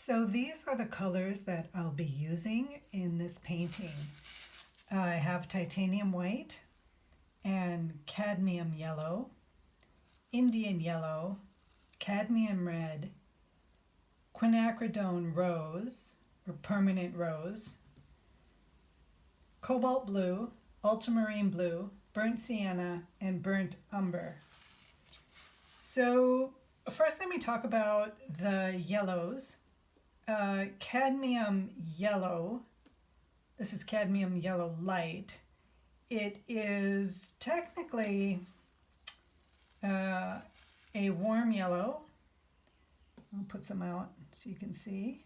So these are the colors that I'll be using in this painting. I have titanium white and cadmium yellow, Indian yellow, cadmium red, quinacridone rose, or permanent rose, cobalt blue, ultramarine blue, burnt sienna, and burnt umber. So first let me talk about the yellows. Cadmium yellow, this is cadmium yellow light. It is technically a warm yellow. I'll put some out so you can see.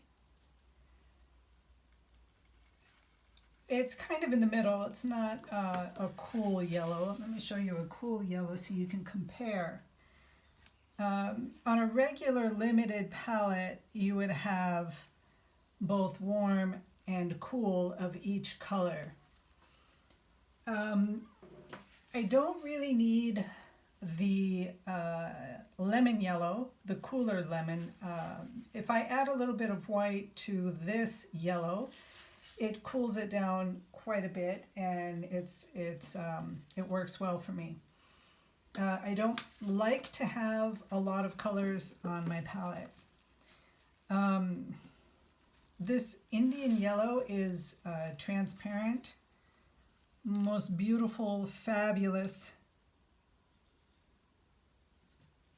It's kind of in the middle. It's not a cool yellow. Let me show you a cool yellow so you can compare. On a regular limited palette, you would have both warm and cool of each color. I don't really need the lemon yellow, the cooler lemon. If I add a little bit of white to this yellow, it cools it down quite a bit, and it works well for me. I don't like to have a lot of colors on my palette. This Indian yellow is transparent, most beautiful, fabulous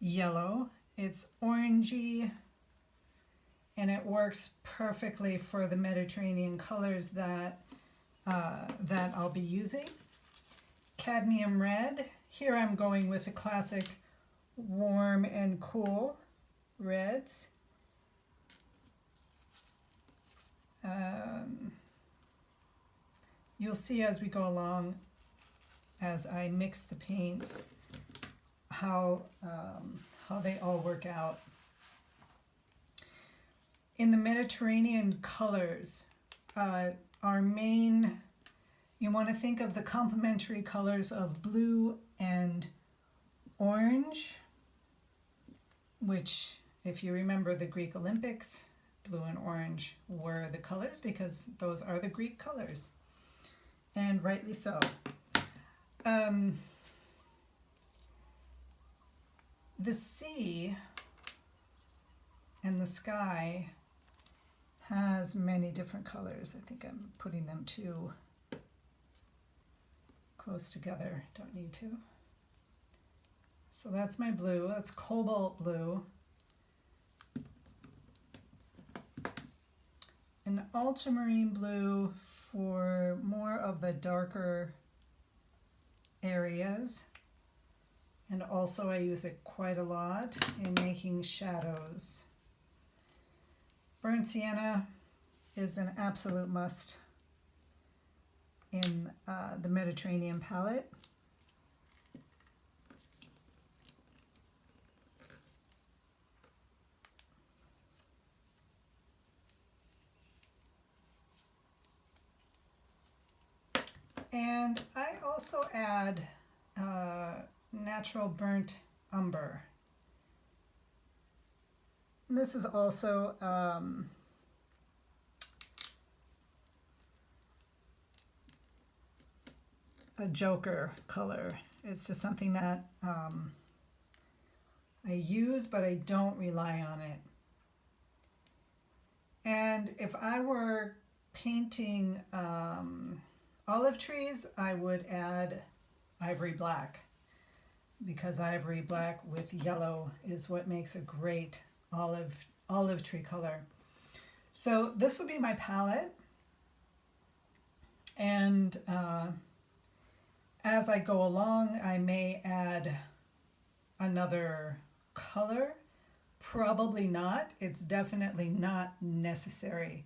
yellow. It's orangey, and it works perfectly for the Mediterranean colors that I'll be using. Cadmium red. Here I'm going with the classic warm and cool reds. You'll see as we go along, as I mix the paints, how they all work out. In the Mediterranean colors, our main, you want to think of the complementary colors of blue and orange, which, if you remember the Greek Olympics, blue and orange were the colors because those are the Greek colors, and rightly so. The sea and the sky has many different colors. I think I'm putting them too close together. Don't need to. So that's my blue. That's cobalt blue. An ultramarine blue for more of the darker areas. And also I use it quite a lot in making shadows. Burnt sienna is an absolute must in the Mediterranean palette. And I also add natural burnt umber. And this is also a joker color. It's just something that I use, but I don't rely on it. And if I were painting olive trees, I would add ivory black, because ivory black with yellow is what makes a great olive tree color. So this would be my palette, and as I go along, I may add another color. Probably not. It's definitely not necessary.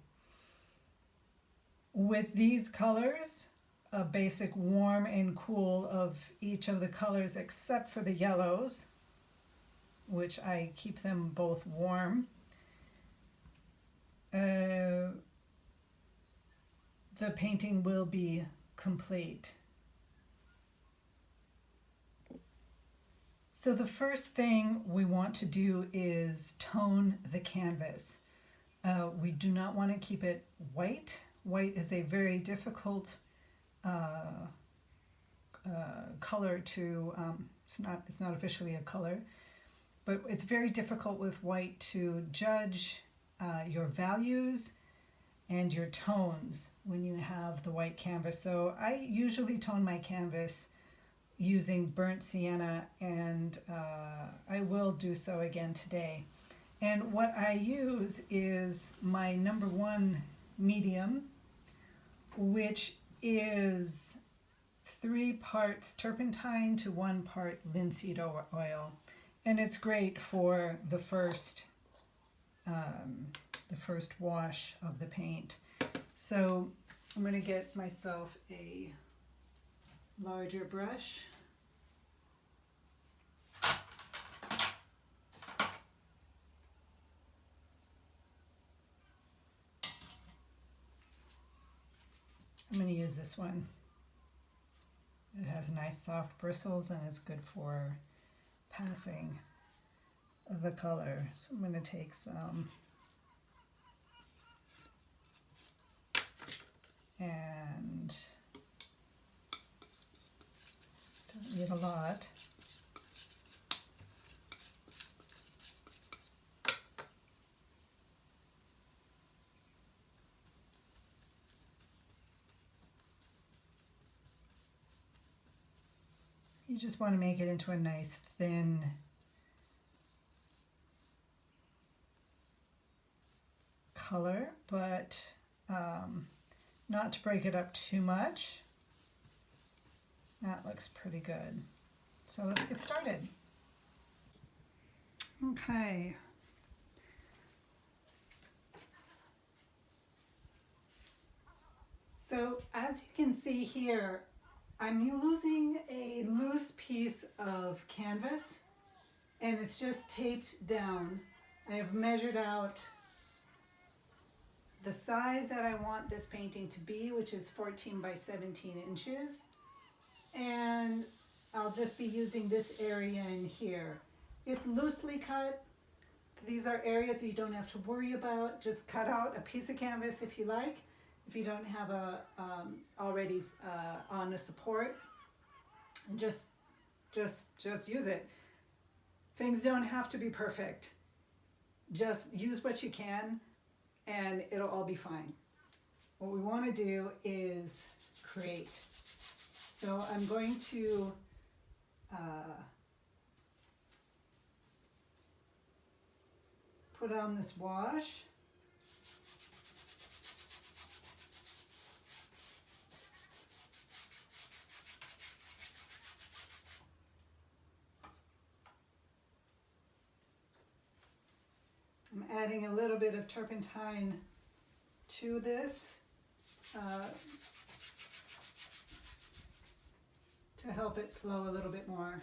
With these colors, a basic warm and cool of each of the colors except for the yellows, which I keep them both warm. The painting will be complete. So the first thing we want to do is tone the canvas. We do not want to keep it white. White is a very difficult color to, it's not officially a color, but it's very difficult with white to judge your values and your tones when you have the white canvas. So I usually tone my canvas using burnt sienna, and I will do so again today. And what I use is my #1 medium, which is 3 parts turpentine to 1 part linseed oil. And it's great for the first wash of the paint. So I'm going to get myself a larger brush. I'm going to use this one. It has nice soft bristles and it's good for passing the color. So I'm going to take some and don't need a lot. You just want to make it into a nice thin color, but not to break it up too much. That looks pretty good. So let's get started. Okay. So as you can see here, I'm using a loose piece of canvas and it's just taped down. I have measured out the size that I want this painting to be, which is 14 by 17 inches. And I'll just be using this area in here. It's loosely cut. These are areas you don't have to worry about. Just cut out a piece of canvas if you like. If you don't have a already on a support, and just use it. Things don't have to be perfect. Just use what you can and it'll all be fine. What we want to do is create. So I'm going to put on this wash. I'm adding a little bit of turpentine to this to help it flow a little bit more.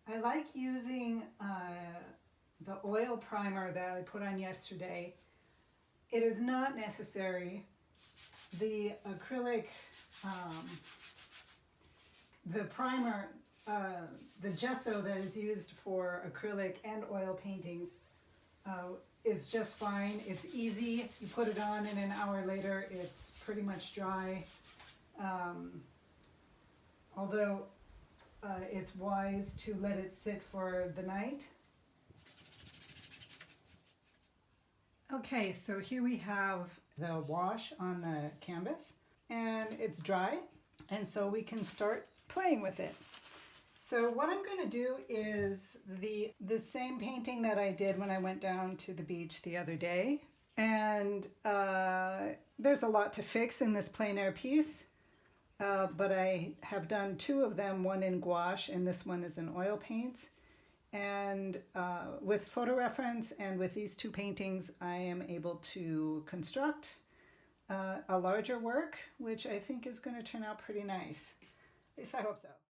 I like using the oil primer that I put on yesterday. It is not necessary. The acrylic, the primer, the gesso that is used for acrylic and oil paintings is just fine. It's easy. You put it on and an hour later it's pretty much dry. Although it's wise to let it sit for the night. Okay, so here we have the wash on the canvas and it's dry, and so we can start playing with it. So what I'm going to do is the same painting that I did when I went down to the beach the other day, and there's a lot to fix in this plein air piece, but I have done 2 of them, one in gouache and this one is in oil paints. And with photo reference and with these 2 paintings, I am able to construct a larger work, which I think is going to turn out pretty nice. At least I hope so.